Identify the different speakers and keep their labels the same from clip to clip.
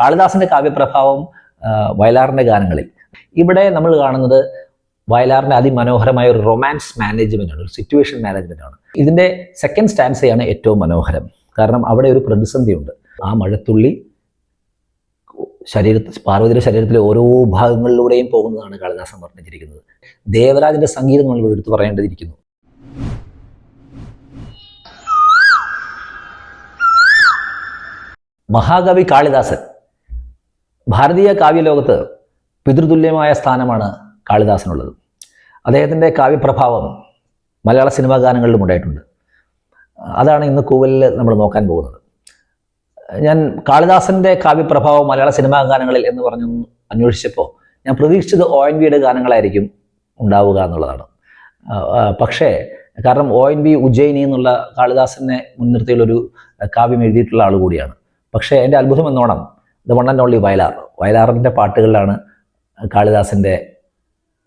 Speaker 1: കാളിദാസന്റെ കാവ്യപ്രഭാവം വയലാറിന്റെ ഗാനങ്ങളിൽ. ഇവിടെ നമ്മൾ കാണുന്നത് വയലാറിന്റെ അതിമനോഹരമായ ഒരു റൊമാൻസ് മാനേജ്മെന്റ് ആണ്, ഒരു സിറ്റുവേഷൻ മാനേജ്മെന്റ് ആണ്. ഇതിന്റെ സെക്കൻഡ് സ്റ്റാൻസയാണ് ഏറ്റവും മനോഹരം. കാരണം അവിടെ ഒരു പ്രതിസന്ധിയുണ്ട്. ആ മഴത്തുള്ളി പാർവതിയുടെ ശരീരത്തിലെ ഓരോ ഭാഗങ്ങളിലൂടെയും പോകുന്നതാണ് കാളിദാസൻ വർണ്ണിച്ചിരിക്കുന്നത്. ദേവരാജന്റെ സംഗീതം നമ്മൾ എടുത്തു പറയേണ്ടതിരിക്കുന്നു. മഹാകവി കാളിദാസൻ ഭാരതീയ കാവ്യലോകത്ത് പിതൃതുല്യമായ സ്ഥാനമാണ് കാളിദാസനുള്ളത്. അദ്ദേഹത്തിൻ്റെ കാവ്യപ്രഭാവം മലയാള സിനിമാ ഗാനങ്ങളിലും ഉണ്ടായിട്ടുണ്ട്. അതാണ് ഇന്ന് കൂവലിൽ നമ്മൾ നോക്കാൻ പോകുന്നത്. ഞാൻ കാളിദാസൻ്റെ കാവ്യപ്രഭാവം മലയാള സിനിമാ ഗാനങ്ങളിൽ എന്ന് പറഞ്ഞു അന്വേഷിച്ചപ്പോൾ ഞാൻ പ്രതീക്ഷിച്ചത് ONVയുടെ ഗാനങ്ങളായിരിക്കും ഉണ്ടാവുക എന്നുള്ളതാണ്. പക്ഷേ കാരണം ONV ഉജ്ജയിനി എന്നുള്ള കാളിദാസനെ മുൻനിർത്തിയുള്ളൊരു കാവ്യം എഴുതിയിട്ടുള്ള ആൾ കൂടിയാണ്. പക്ഷേ എൻ്റെ അത്ഭുതം എന്നോണം ദ വൺ ആൻഡ് ഓൺലി വയലാറിൻ്റെ പാട്ടുകളിലാണ് കാളിദാസൻ്റെ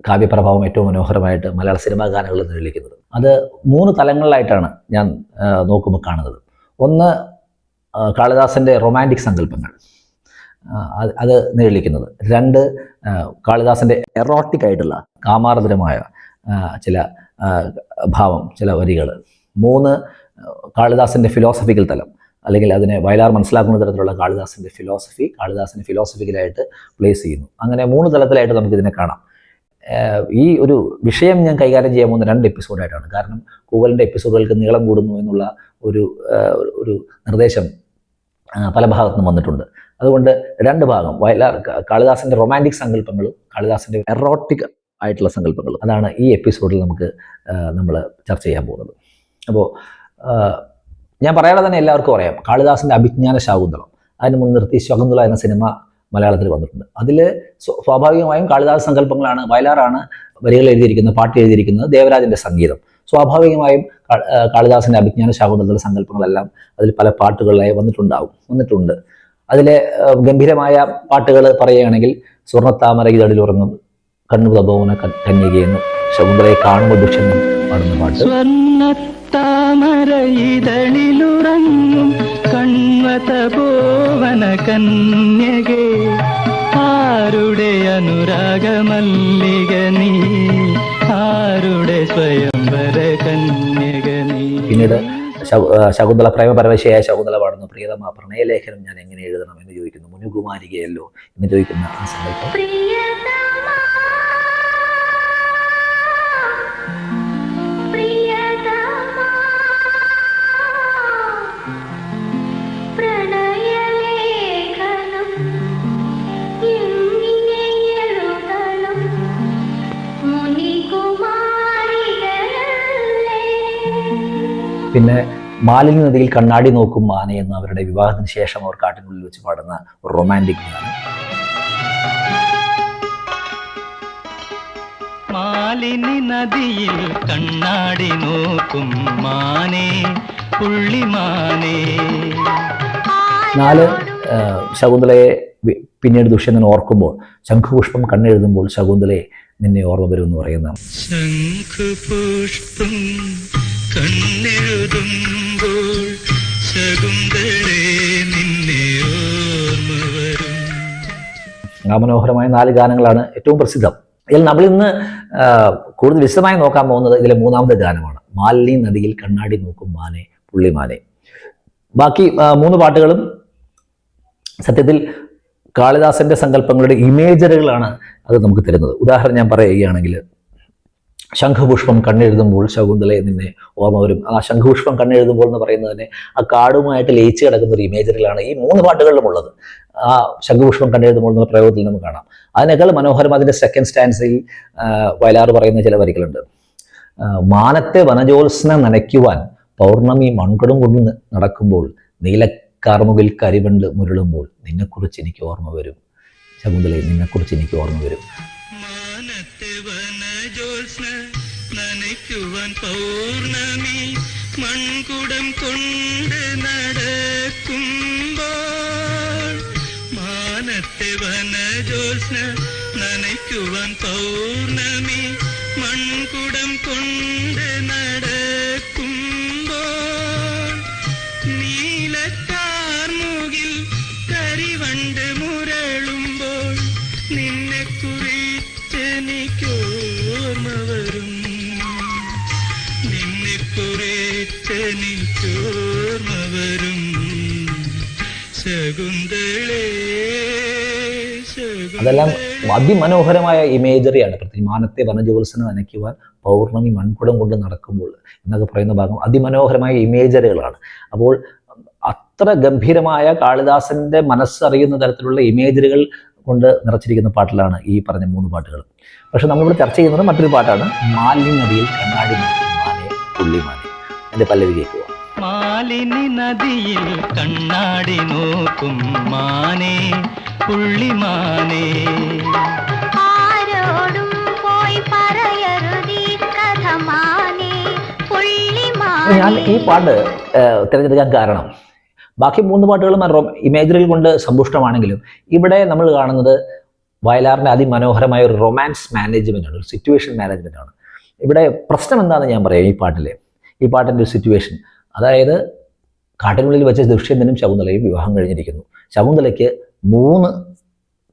Speaker 1: കാവ്യപ്രഭാവം ഏറ്റവും മനോഹരമായിട്ട് മലയാള സിനിമാ ഗാനങ്ങളിൽ നിഴലിക്കുന്നത്. അത് 3 തലങ്ങളിലായിട്ടാണ് ഞാൻ നോക്കുമ്പോൾ കാണുന്നത്. ഒന്ന്, കാളിദാസൻ്റെ റൊമാൻറ്റിക് സങ്കല്പങ്ങൾ, അത് നിഴലിക്കുന്നത്. 2, കാളിദാസൻ്റെ എറോട്ടിക് ആയിട്ടുള്ള കാമാർദ്രമായ ചില ഭാവം, ചില വരികൾ. 3, കാളിദാസൻ്റെ ഫിലോസഫിക്കൽ തലം, അല്ലെങ്കിൽ അതിനെ വയലാർ മനസ്സിലാക്കുന്ന തരത്തിലുള്ള കാളിദാസൻ്റെ ഫിലോസഫി, കാളിദാസനെ ഫിലോസഫിക്കലായിട്ട് പ്ലേസ് ചെയ്യുന്നു. അങ്ങനെ 3 തലത്തിലായിട്ട് നമുക്കിതിനെ കാണാം. ഈ ഒരു വിഷയം ഞാൻ കൈകാര്യം ചെയ്യാൻ പോകുന്ന 2 എപ്പിസോഡായിട്ടാണ്. കാരണം കൂവലിൻ്റെ എപ്പിസോഡുകൾക്ക് നീളം കൂടുന്നു എന്നുള്ള ഒരു നിർദ്ദേശം പല ഭാഗത്തുനിന്നും വന്നിട്ടുണ്ട്. അതുകൊണ്ട് 2 ഭാഗം, വയലാർ കാളിദാസൻ്റെ റൊമാൻറ്റിക് സങ്കല്പങ്ങളും കാളിദാസൻ്റെ എറോട്ടിക് ആയിട്ടുള്ള സങ്കല്പങ്ങളും, അതാണ് ഈ എപ്പിസോഡിൽ നമ്മൾ ചർച്ച ചെയ്യാൻ പോകുന്നത്. അപ്പോൾ ഞാൻ പറയാതെ തന്നെ എല്ലാവർക്കും അറിയാം, കാളിദാസൻ്റെ അഭിജ്ഞാന ശാകുന്തളം, അതിന് മുൻനിർത്തി ശകുന്തള എന്ന സിനിമ മലയാളത്തിൽ വന്നിട്ടുണ്ട്. അതിൽ സ്വാഭാവികമായും കാളിദാസ സങ്കല്പങ്ങളാണ്, വയലാറാണ് വരികൾ എഴുതിയിരിക്കുന്നത്, പാട്ട് എഴുതിയിരിക്കുന്നത്, ദേവരാജൻ്റെ സംഗീതം. സ്വാഭാവികമായും കാളിദാസൻ്റെ അഭിജ്ഞാന ശാകുന്തളത്തിലെ സങ്കല്പങ്ങളെല്ലാം അതിൽ പല പാട്ടുകളിലായി വന്നിട്ടുണ്ട്. അതിലെ ഗംഭീരമായ പാട്ടുകൾ പറയുകയാണെങ്കിൽ സ്വർണ്ണത്താമര ഇതളിലുറങ്ങും, കണ്ണു തപോവന കന്യകയെന്നും, ശകുന്തളയെ കാണുമ്പോൾ ദുഷ്യനും പാടുന്ന പാട്ട്.
Speaker 2: താമരയിതളിലുറങ്ങും കണ്വതപോവന കന്യകേ, ആരുടെ അനുരാഗമല്ലിക നീ, ആരുടെ സ്വയംവര കന്യക നീ.
Speaker 1: പിന്നീട് ശകുന്തള, പ്രേമപരവശയായ ശകുന്തള പാടുന്നു, പ്രിയതമ പ്രണയലേഖനം ഞാൻ എങ്ങനെ എഴുതണം എന്ന് ചോദിക്കുന്നു, മുനുകുമാരികയല്ലോ എന്ന് ചോദിക്കുന്ന ആ സങ്കല്പം. പിന്നെ മാലിന്യ നദിയിൽ കണ്ണാടി നോക്കും മാനെ എന്ന് അവരുടെ വിവാഹത്തിന് ശേഷം അവർ കാട്ടിനുള്ളിൽ വെച്ച് പാടുന്ന റൊമാൻറ്റിക് ഗാനം.
Speaker 2: മാലിന്യ നദിയിൽ കണ്ണാടി നോക്കും മാനെ പുള്ളിമാനെ.
Speaker 1: 4, ശകുന്തളയെ പിന്നീട് ദുഷ്യന്തൻ ഓർക്കുമ്പോൾ, ശംഖുപുഷ്പം കണ്ണെഴുതുമ്പോൾ ശകുന്തളയെ നിന്നെ ഓർമ്മ വരുമെന്ന് പറയുന്ന.
Speaker 2: ശംഖുപുഷ്പം കണ്ണെഴുതുമ്പോൾ ശകുന്തളേ നിന്നെ ഓർമ്മ വരും.
Speaker 1: ആ മനോഹരമായ 4 ഗാനങ്ങളാണ് ഏറ്റവും പ്രസിദ്ധം. ഇതിൽ നമ്മളിന്ന് കൂടുതൽ വിശദമായി നോക്കാൻ പോകുന്നത് ഇതിലെ 3ാമത്തെ ഗാനമാണ്, മാലിന്യ നദിയിൽ കണ്ണാടി നോക്കും മാനെ പുള്ളിമാനെ. ബാക്കി 3 പാട്ടുകളും സത്യത്തിൽ കാളിദാസന്റെ സങ്കല്പങ്ങളുടെ ഇമേജറികളാണ് അത് നമുക്ക് തരുന്നത്. ഉദാഹരണം ഞാൻ പറയുകയാണെങ്കിൽ, ശംഖുപുഷ്പം കണ്ണെഴുതുമ്പോൾ ശകുന്തളയെ നിന്നെ ഓർമ്മ വരും. ആ ശംഖുപുഷ്പം കണ്ണെഴുതുമ്പോൾ എന്ന് പറയുന്നത് തന്നെ ആ കാടുമായിട്ട് ലയിച്ച് കിടക്കുന്ന ഒരു ഇമേജറിലാണ് ഈ 3 പാട്ടുകളിലും ഉള്ളത്. ആ ശംഖുപുഷ്പം കണ്ണെഴുതുമ്പോൾ എന്നുള്ള പ്രയോഗത്തിൽ നമുക്ക് കാണാം. അതിനേക്കാൾ മനോഹരം അതിൻ്റെ സെക്കൻഡ് സ്റ്റാൻസയിൽ വയലാർ പറയുന്ന ചില വരികളുണ്ട്. മാനത്തെ വനജോത്സ്ന നനയ്ക്കുവാൻ പൗർണമി മൺകുടം കൊണ്ട് നടക്കുമ്പോൾ, നീലക്കാർമുകിൽ കരിവണ്ട് മുരളുമ്പോൾ, നിന്നെക്കുറിച്ച് എനിക്ക് ഓർമ്മ വരും ശകുന്തളയെ, നിന്നെക്കുറിച്ച് എനിക്ക് ഓർമ്മ വരും.
Speaker 2: നനയ്ക്കുവാൻ പൗർണമി മൺകുടം കൊണ്ട് നടക്കുമ്പോൾ, മാനത്തെ വനജോത്സ്ന നനയ്ക്കുവാൻ പൗർണമി മൺകുടം കൊണ്ട് നടക്കുമ്പോൾ, നീലക്കാർമുകിൽ കരിവണ്ട് എനിക്കോർമ്മ വരും ശകുന്തളേ
Speaker 1: അതെല്ലാം അതിമനോഹരമായ ഇമേജറിയാണ്. പ്രത്യേകിച്ച് മാനത്തെ വനജോത്സനം നനയ്ക്കുവാൻ പൗർണമി മൺകുടം കൊണ്ട് നടക്കുമ്പോൾ എന്നൊക്കെ പറയുന്ന ഭാഗം അതിമനോഹരമായ ഇമേജറികളാണ്. അപ്പോൾ അത്ര ഗംഭീരമായ കാളിദാസന്റെ മനസ്സറിയുന്ന തരത്തിലുള്ള ഇമേജറികൾ കൊണ്ട് നിറച്ചിരിക്കുന്ന പാട്ടിലാണ് ഈ പറഞ്ഞ 3 പാട്ടുകൾ. പക്ഷെ നമ്മളിവിടെ ചർച്ച ചെയ്യുന്നത് മറ്റൊരു പാട്ടാണ്, മാലിന്യ നദിയിൽ കണ്ണാടി മാനെ പുള്ളിമാനെ. എൻ്റെ പല്ലവി കേൾക്കുക.
Speaker 2: മാലിനി നദിയിൽ കണ്ണാടി നോക്കും മാനേ പുള്ളിമാനേ,
Speaker 3: ആരോടും പോയി പറയരുതീ കഥ മാനേ പുള്ളിമാനേ.
Speaker 1: ഞാൻ ഈ പാട്ട് തിരഞ്ഞെടുക്കാൻ കാരണം ബാക്കി 3 പാട്ടുകളും ഇമേജറിൽ കൊണ്ട് സമ്പുഷ്ടമാണെങ്കിലും ഇവിടെ നമ്മൾ കാണുന്നത് വയലാറിൻ്റെ അതിമനോഹരമായ ഒരു റൊമാൻസ് മാനേജ്മെൻ്റ് ആണ്, ഒരു സിറ്റുവേഷൻ മാനേജ്മെൻ്റ് ആണ്. ഇവിടെ പ്രശ്നം എന്താണെന്ന് ഞാൻ പറയാം. ഈ പാട്ടിൻ്റെ ഒരു സിറ്റുവേഷൻ, അതായത് കാട്ടിനുള്ളിൽ വെച്ച് ദുഷ്യന്തനും ശകുന്തളയും വിവാഹം കഴിഞ്ഞിരിക്കുന്നു. ശകുന്തളയ്ക്ക് 3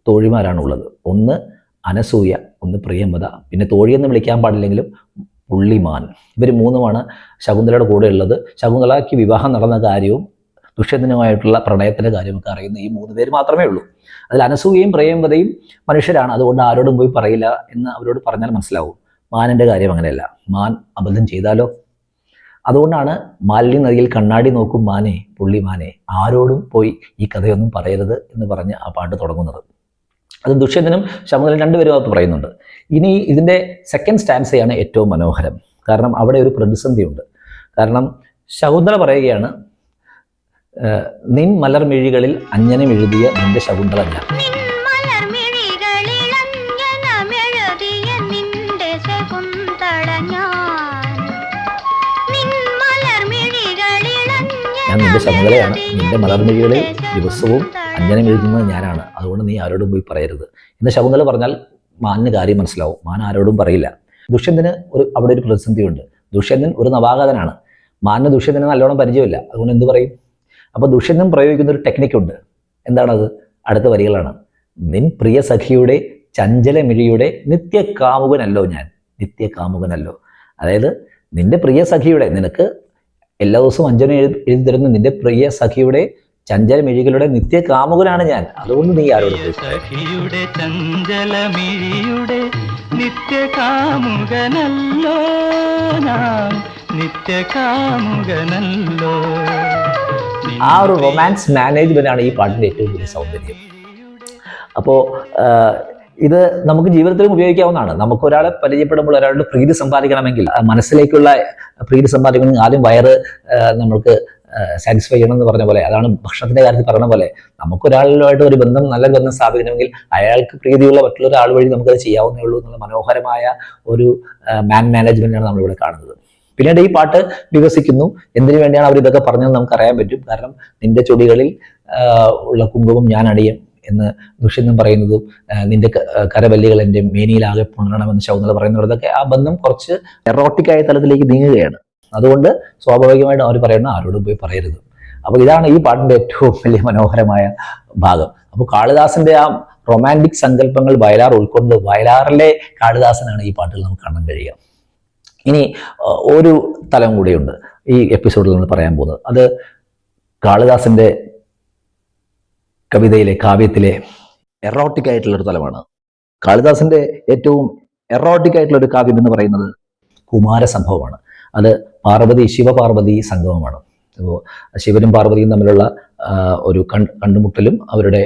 Speaker 1: തോഴിമാരാണുള്ളത്. ഒന്ന് അനസൂയ, ഒന്ന് പ്രിയംവദ, പിന്നെ തോഴിയെന്ന് വിളിക്കാൻ പാടില്ലെങ്കിലും പുള്ളിമാൻ. ഇവർ 3മാണ് ശകുന്തളയുടെ കൂടെ ഉള്ളത്. ശകുന്തളയ്ക്ക് വിവാഹം നടന്ന കാര്യവും ദുഷ്യന്തനുമായിട്ടുള്ള പ്രണയത്തിൻ്റെ കാര്യമൊക്കെ അറിയുന്ന ഈ 3 പേര് മാത്രമേ ഉള്ളൂ. അതിൽ അനസൂയയും പ്രിയംവദയും മനുഷ്യരാണ്, അതുകൊണ്ട് ആരോടും പോയി പറയില്ല എന്ന് അവരോട് പറഞ്ഞാൽ മനസ്സിലാവും. മാനിൻ്റെ കാര്യം അങ്ങനെയല്ല. മാൻ അബദ്ധം ചെയ്താലോ? അതുകൊണ്ടാണ് മാലിന്യ നദിയിൽ കണ്ണാടി നോക്കും മാനെ പുള്ളിമാനെ, ആരോടും പോയി ഈ കഥയൊന്നും പറയരുത് എന്ന് പറഞ്ഞ് ആ പാട്ട് തുടങ്ങുന്നത്. അത് ദുഷ്യന്തനും ശകുന്തളയും 2 പേരും അത് പറയുന്നുണ്ട്. ഇനി ഇതിൻ്റെ സെക്കൻഡ് സ്റ്റാൻസയാണ് ഏറ്റവും മനോഹരം. കാരണം അവിടെ ഒരു പ്രതിസന്ധിയുണ്ട്. കാരണം ശകുന്തള പറയുകയാണ്, നിൻ മലർമിഴികളിൽ അഞ്ജനം എഴുതിയ നിന്റെ ശകുന്തള ഞാൻ. ഞാൻ നിന്റെ ശകുന്തളയാണ്. നിന്റെ മലർമിഴികളിൽ ദിവസവും അഞ്ജനം എഴുതുന്നത് ഞാനാണ്. അതുകൊണ്ട് നീ ആരോടും പോയി പറയരുത് എന്ന് ശകുന്തള പറഞ്ഞാൽ മാനിന് കാര്യം മനസ്സിലാവും. മാൻ ആരോടും പറയില്ല. ദുഷ്യന്തന് അവിടെ ഒരു പ്രതിസന്ധിയുണ്ട്. ദുഷ്യന്തൻ ഒരു നവാഗതനാണ്. മാനിന് ദുഷ്യന്തന് നല്ലോണം പരിചയമില്ല. അതുകൊണ്ട് എന്ത് പറയും? അപ്പോൾ ദുഷ്യന്തൻ പ്രയോഗിക്കുന്ന ഒരു ടെക്നിക്കുണ്ട്. എന്താണത്? അടുത്ത വരികളാണ്. നിൻ പ്രിയ സഖിയുടെ ചഞ്ചലമിഴിയുടെ നിത്യകാമുകനല്ലോ ഞാൻ, നിത്യകാമുകനല്ലോ. അതായത് നിന്റെ പ്രിയ സഖിയുടെ, നിനക്ക് എല്ലാ ദിവസവും അഞ്ജനം എഴുതി തരുന്ന നിന്റെ പ്രിയ സഖിയുടെ ചഞ്ചലമിഴികളുടെ നിത്യകാമുകനാണ് ഞാൻ. അതുകൊണ്ട് നീ ആരോട്
Speaker 2: സഖിയുടെ ചഞ്ചലമിഴിയുടെ നിത്യകാമുകനല്ലോ ഞാൻ, നിത്യകാമുകനല്ലോ.
Speaker 1: ആ ഒരു റൊമാൻസ് മാനേജ്മെന്റ് ആണ് ഈ പാട്ടിൻ്റെ ഏറ്റവും വലിയ സൗന്ദര്യം. അപ്പോൾ ഇത് നമുക്ക് ജീവിതത്തിലും ഉപയോഗിക്കാവുന്നതാണ്. നമുക്ക് ഒരാളെ പരിചയപ്പെടുമ്പോൾ ഒരാളുടെ പ്രീതി സമ്പാദിക്കണമെങ്കിൽ, മനസ്സിലേക്കുള്ള പ്രീതി സമ്പാദിക്കണമെങ്കിൽ ആദ്യം വയറ് നമ്മൾക്ക് സാറ്റിസ്ഫൈ ചെയ്യണം എന്ന് പറഞ്ഞ പോലെ, അതാണ് ഭക്ഷണത്തിന്റെ കാര്യത്തിൽ പറഞ്ഞ പോലെ, നമുക്കൊരാളുമായിട്ട് ഒരു ബന്ധം, നല്ല ബന്ധം സ്ഥാപിക്കണമെങ്കിൽ അയാൾക്ക് പ്രീതിയുള്ള മറ്റുള്ള ഒരാൾ വഴി നമുക്കത് ചെയ്യാവുന്നേ ഉള്ളൂ എന്നുള്ള മനോഹരമായ ഒരു മാനേജ്മെന്റാണ് നമ്മളിവിടെ കാണുന്നത്. പിന്നീട് ഈ പാട്ട് വികസിക്കുന്നു. എന്തിനു വേണ്ടിയാണ് അവർ ഇതൊക്കെ പറഞ്ഞതെന്ന് നമുക്ക് അറിയാൻ പറ്റും. കാരണം നിന്റെ ചുടികളിൽ ഉള്ള കുങ്കുമം ഞാൻ അണിയും എന്ന് ദുഷ്യന്തൻ പറയുന്നതും, നിന്റെ കരവല്ലികൾ എൻ്റെ മേനിയിലാകെ പുണരണമെന്ന് ശകുന്തള പറയുന്നതൊക്കെ ആ ബന്ധം കുറച്ച് എറോട്ടിക്കായ തലത്തിലേക്ക് നീങ്ങുകയാണ്. അതുകൊണ്ട് സ്വാഭാവികമായിട്ടും അവർ പറയുന്നത് ആരോടും പോയി പറയരുത്. അപ്പോൾ ഇതാണ് ഈ പാട്ടിൻ്റെ ഏറ്റവും വലിയ മനോഹരമായ ഭാഗം. അപ്പോൾ കാളിദാസന്റെ ആ റൊമാൻറ്റിക് സങ്കല്പങ്ങൾ വയലാർ ഉൾക്കൊണ്ട് വയലാറിലെ കാളിദാസനാണ് ഈ പാട്ടുകൾ നമുക്ക് കാണാൻ കഴിയുക. ഇനി ഒരു തലം കൂടിയുണ്ട് ഈ എപ്പിസോഡിൽ നമ്മൾ പറയാൻ പോകുന്നത്. അത് കാളിദാസന്റെ കവിതയിലെ, കാവ്യത്തിലെ എറോട്ടിക് ആയിട്ടുള്ളൊരു തലമാണ്. കാളിദാസന്റെ ഏറ്റവും എറോട്ടിക് ആയിട്ടുള്ളൊരു കാവ്യം എന്ന് പറയുന്നത് കുമാരസംഭവമാണ്. അത് ശിവപാർവതി സംഗമമാണ്. അപ്പോൾ ശിവനും പാർവതിയും തമ്മിലുള്ള ഒരു കണ്ടുമുട്ടലും അവരുടെ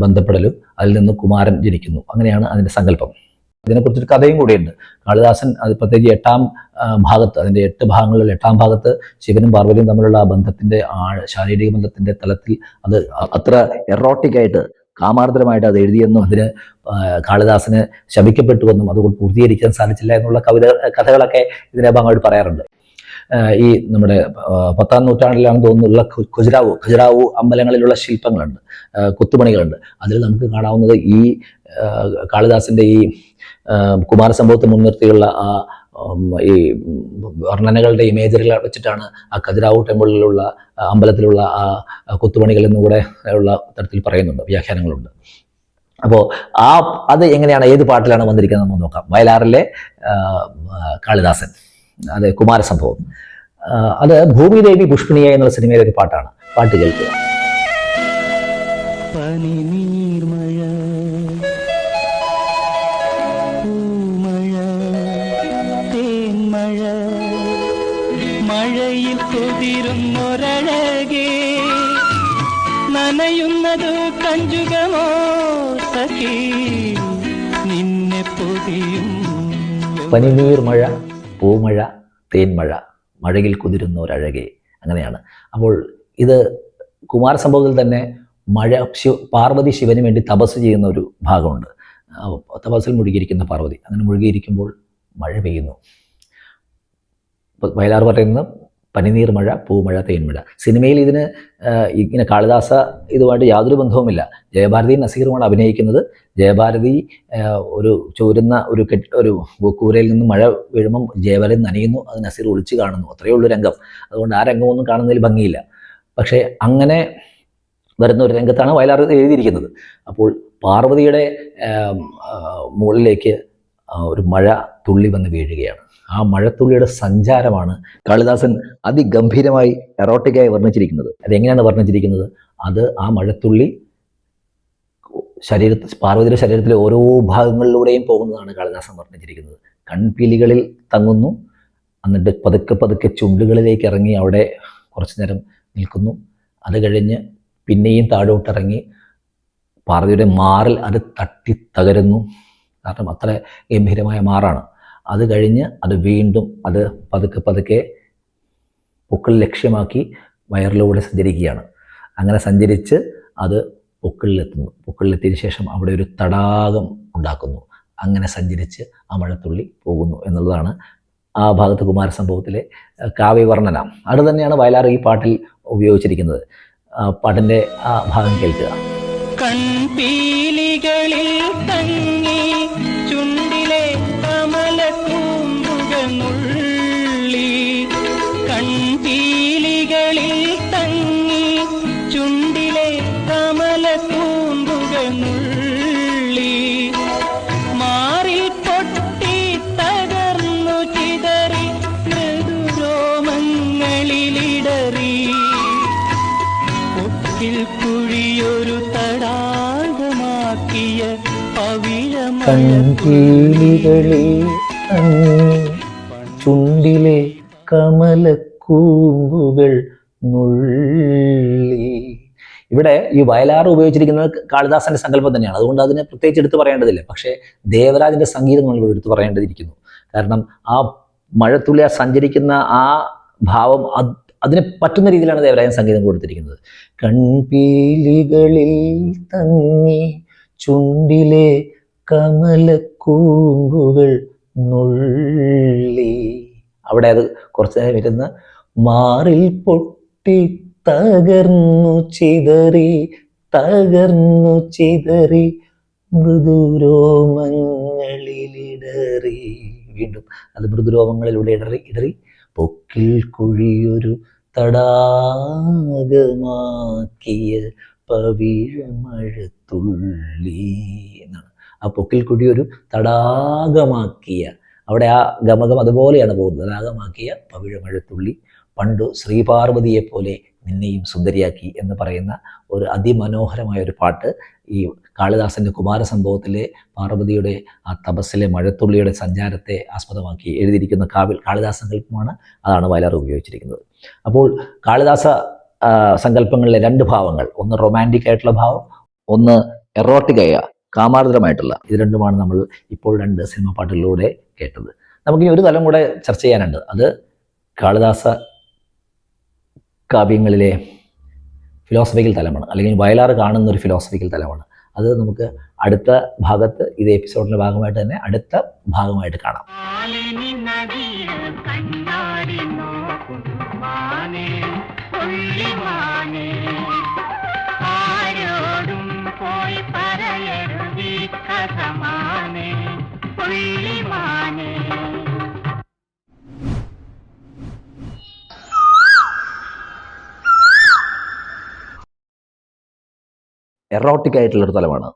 Speaker 1: ബന്ധപ്പെടലും, അതിൽ നിന്ന് കുമാരൻ ജനിക്കുന്നു. അങ്ങനെയാണ് അതിൻ്റെ സങ്കല്പം. ഇതിനെക്കുറിച്ചൊരു കഥയും കൂടിയുണ്ട്. കാളിദാസൻ അത് പ്രത്യേകിച്ച് 8ാം ഭാഗത്ത്, അതിൻ്റെ 8 ഭാഗങ്ങളിൽ 8ാം ഭാഗത്ത് ശിവനും പാർവതിയും തമ്മിലുള്ള ആ ബന്ധത്തിൻ്റെ ശാരീരിക ബന്ധത്തിൻ്റെ തലത്തിൽ അത് അത്ര എറോട്ടിക്കായിട്ട്, കാമാർദ്രമായിട്ട് അത് എഴുതിയെന്നും അതിന് കാളിദാസന് ശപിക്കപ്പെട്ടുവെന്നും അതുകൊണ്ട് പൂർത്തീകരിക്കാൻ സാധിച്ചില്ല എന്നുള്ള കഥകളൊക്കെ ഇതിനെ ഭാഗമായിട്ട് പറയാറുണ്ട്. ഈ നമ്മുടെ 10ാം നൂറ്റാണ്ടിലാണെന്ന് തോന്നുന്നുള്ള ഖജുറാവു അമ്പലങ്ങളിലുള്ള ശില്പങ്ങളുണ്ട്, കൊത്തുപണികളുണ്ട്. അതിൽ നമുക്ക് കാണാവുന്നത് ഈ കാളിദാസന്റെ ഈ കുമാരസംഭവത്തെ മുൻനിർത്തിയുള്ള ആ ഈ വർണ്ണനകളുടെ ഇമേജറികൾ വെച്ചിട്ടാണ് ആ ഖജുറാവു ടെമ്പിളിലുള്ള അമ്പലത്തിലുള്ള ആ കൊത്തുപണികൾ എന്നുകൂടെ ഉള്ള തരത്തിൽ പറയുന്നുണ്ട്, വ്യാഖ്യാനങ്ങളുണ്ട്. അപ്പോൾ അത് എങ്ങനെയാണ്, ഏത് പാട്ടിലാണ് വന്നിരിക്കുന്നത് നമുക്ക് നോക്കാം. വയലാറിലെ കാളിദാസൻ, അതെ, കുമാരസംഭവം. അത് ഭൂമിദേവി പുഷ്പിണിയ എന്നുള്ള സിനിമയിലെ ഒരു പാട്ടാണ്. പാട്ട് കേൾക്കുക.
Speaker 2: പനിനീർമഴ പൂമഴ തേന്മഴ മഴയിൽ കുതിരുന്നൊരഴകേ നനയുന്നത് കഞ്ചുകമോ സഖി നിന്നെ പൊതിയും
Speaker 1: പനിനീർ മഴ പൂമഴ തേന്മഴ മഴയിൽ കുതിരുന്ന ഒരഴകെ, അങ്ങനെയാണ്. അപ്പോൾ ഇത് കുമാരസംഭവത്തിൽ തന്നെ മഴ പാർവതി ശിവന് വേണ്ടി തപസ് ചെയ്യുന്ന ഒരു ഭാഗമുണ്ട്. തപസ്സിൽ മുഴുകിയിരിക്കുന്ന പാർവതി, അങ്ങനെ മുഴുകിയിരിക്കുമ്പോൾ മഴ പെയ്യുന്നു. വയലാർ പറയുന്നത് പനിനീർ മഴ പൂമഴ തേന്മഴ. സിനിമയിൽ ഇതിന് ഇങ്ങനെ കാളിദാസ ഇതുമായിട്ട് യാതൊരു ബന്ധവുമില്ല. ജയഭാരതി നസീറുമാണ് അഭിനയിക്കുന്നത്. ജയഭാരതി ഒരു ചോരുന്ന ഒരു കൂരയിൽ നിന്ന് മഴ വീഴുമ്പം ജയഭാരതി നനയുന്നു, അത് നസീർ ഒളിച്ച് കാണുന്നു. അത്രയേ ഉള്ളൂ രംഗം. അതുകൊണ്ട് ആ രംഗമൊന്നും കാണുന്നതിൽ ഭംഗിയില്ല. പക്ഷേ അങ്ങനെ വരുന്ന ഒരു രംഗത്താണ് വയലാർ എഴുതിയിരിക്കുന്നത്. അപ്പോൾ പാർവതിയുടെ മുകളിലേക്ക് ഒരു മഴ തുള്ളി വന്ന് വീഴുകയാണ്. ആ മഴത്തുള്ളിയുടെ സഞ്ചാരമാണ് കാളിദാസൻ അതിഗംഭീരമായി എറോട്ടിക്കായി വർണ്ണിച്ചിരിക്കുന്നത്. അതെങ്ങനെയാണ് വർണ്ണിച്ചിരിക്കുന്നത്? അത് ആ മഴത്തുള്ളി പാർവതിയുടെ ശരീരത്തിലെ ഓരോ ഭാഗങ്ങളിലൂടെയും പോകുന്നതാണ് കാളിദാസൻ വർണ്ണിച്ചിരിക്കുന്നത്. കൺപീലികളിൽ തങ്ങുന്നു, എന്നിട്ട് പതുക്കെ പതുക്കെ ചുണ്ടുകളിലേക്ക് ഇറങ്ങി അവിടെ കുറച്ചു നേരം നിൽക്കുന്നു. അത് കഴിഞ്ഞ് പിന്നെയും താഴോട്ടിറങ്ങി പാർവതിയുടെ മാറിൽ അത് തട്ടി തകരുന്നു. കാരണം അത്ര ഗംഭീരമായ മാറാണ്. അത് കഴിഞ്ഞ് അത് വീണ്ടും അത് പതുക്കെ പതുക്കെ പൊക്കിൾ ലക്ഷ്യമാക്കി വയറിലൂടെ സഞ്ചരിക്കുകയാണ്. അങ്ങനെ സഞ്ചരിച്ച് അത് പൊക്കിളിലെത്തുന്നു. പൊക്കിളിലെത്തിയതിനു ശേഷം അവിടെ ഒരു തടാകം ഉണ്ടാക്കുന്നു. അങ്ങനെ സഞ്ചരിച്ച് ആ മഴത്തുള്ളി പോകുന്നു എന്നുള്ളതാണ് ആ ഭാഗത്ത് കുമാരസംഭവത്തിലെ കാവ്യവർണ്ണന. അത് തന്നെയാണ് വയലാർ ഈ പാട്ടിൽ ഉപയോഗിച്ചിരിക്കുന്നത്. പാട്ടിൻ്റെ ആ ഭാഗം കേൾക്കുക.
Speaker 2: കൺപീലികളിൽ തങ്ങി ചുണ്ടിലെ കമലക്കൂമ്പുകനുള്ളി കൺപീലികളിൽ തങ്ങി ചുണ്ടിലെ കമലക്കൂമ്പുകനുള്ളി മാറിൽ പൊട്ടി തകർന്നു ചിതറി മൃദുരോമങ്ങളിലിടറി പൊട്ടിൽ കുഴിയൊരു തടാകമാക്കിയ
Speaker 1: കൺപീലികളിൽ ചുണ്ടിലെ കമലക്കൂമ്പുകൾ നുള്ളി. ഇവിടെ ഈ വയലാർ ഉപയോഗിച്ചിരിക്കുന്നത് കാളിദാസന്റെ സങ്കല്പം തന്നെയാണ്. അതുകൊണ്ട് അതിനെ പ്രത്യേകിച്ച് എടുത്തു പറയേണ്ടതില്ല. പക്ഷേ ദേവരാജന്റെ സംഗീതം നമ്മൾ ഇവിടെ എടുത്തു പറയേണ്ടതിരിക്കുന്നു. കാരണം ആ മഴത്തുള്ളി സഞ്ചരിക്കുന്ന ആ ഭാവം അതിനെ പറ്റുന്ന രീതിയിലാണ് ദേവരാജൻ സംഗീതം കൊടുത്തിരിക്കുന്നത്. കൺപീലികളിൽ തങ്ങി ചുണ്ടിലെ കമലക്കൂമ്പുകൾ നുള്ളി. അവിടെ അത് കുറച്ച് നേരം ഇരുന്ന് മാറിൽ പൊട്ടി തകർന്നു ചിതറി മൃദുരോമങ്ങളിലിടറി. വീണ്ടും അത് മൃദുരോമങ്ങളിലൂടെ ഇടറി പൊക്കിൽ കുഴിയൊരു തടാകമാക്കിയ പവിഴമഴത്തുള്ളി എന്നാണ്. ആ പൊക്കിൽ കുഴിയൊരു തടാകമാക്കിയ, അവിടെ ആ ഗമകം അതുപോലെയാണ് പോകുന്നത്. തടാകമാക്കിയ പവിഴമഴത്തുള്ളി പണ്ടു ശ്രീപാർവതിയെ പോലെ നിന്നെയും സുന്ദരിയാക്കി എന്ന് പറയുന്ന ഒരു അതിമനോഹരമായ ഒരു പാട്ട് ഈ കാളിദാസന്റെ കുമാരസംഭവത്തിലെ പാർവതിയുടെ ആ തപസ്സിലെ മഴത്തുള്ളിയുടെ സഞ്ചാരത്തെ ആസ്പദമാക്കി എഴുതിയിരിക്കുന്ന കാളിദാസ സങ്കല്പമാണ്. അതാണ് വയലാർ ഉപയോഗിച്ചിരിക്കുന്നത്. അപ്പോൾ കാളിദാസ സങ്കല്പങ്ങളിലെ രണ്ട് ഭാവങ്ങൾ, ഒന്ന് റൊമാൻറ്റിക് ആയിട്ടുള്ള ഭാവം, ഒന്ന് എറോട്ടിക്കായ കാമാർദ്രമായിട്ടുള്ള, ഇത് രണ്ടുമാണ് നമ്മൾ ഇപ്പോൾ രണ്ട് സിനിമ പാട്ടുകളിലൂടെ കേട്ടത്. നമുക്കിനി ഒരു തലം കൂടെ ചർച്ച ചെയ്യാനുണ്ട്. അത് കാളിദാസ കാവ്യങ്ങളിലെ ഫിലോസഫിക്കൽ തലമാണ്, അല്ലെങ്കിൽ വയലാർ കാണുന്ന ഒരു ഫിലോസഫിക്കൽ തലമാണ്. അത് നമുക്ക് അടുത്ത ഭാഗത്ത്, ഇത് എപ്പിസോഡിൻ്റെ ഭാഗമായിട്ട് തന്നെ അടുത്ത ഭാഗമായിട്ട് കാണാം. എറോട്ടിക് ആയിട്ടുള്ളൊരു തലമാണ്.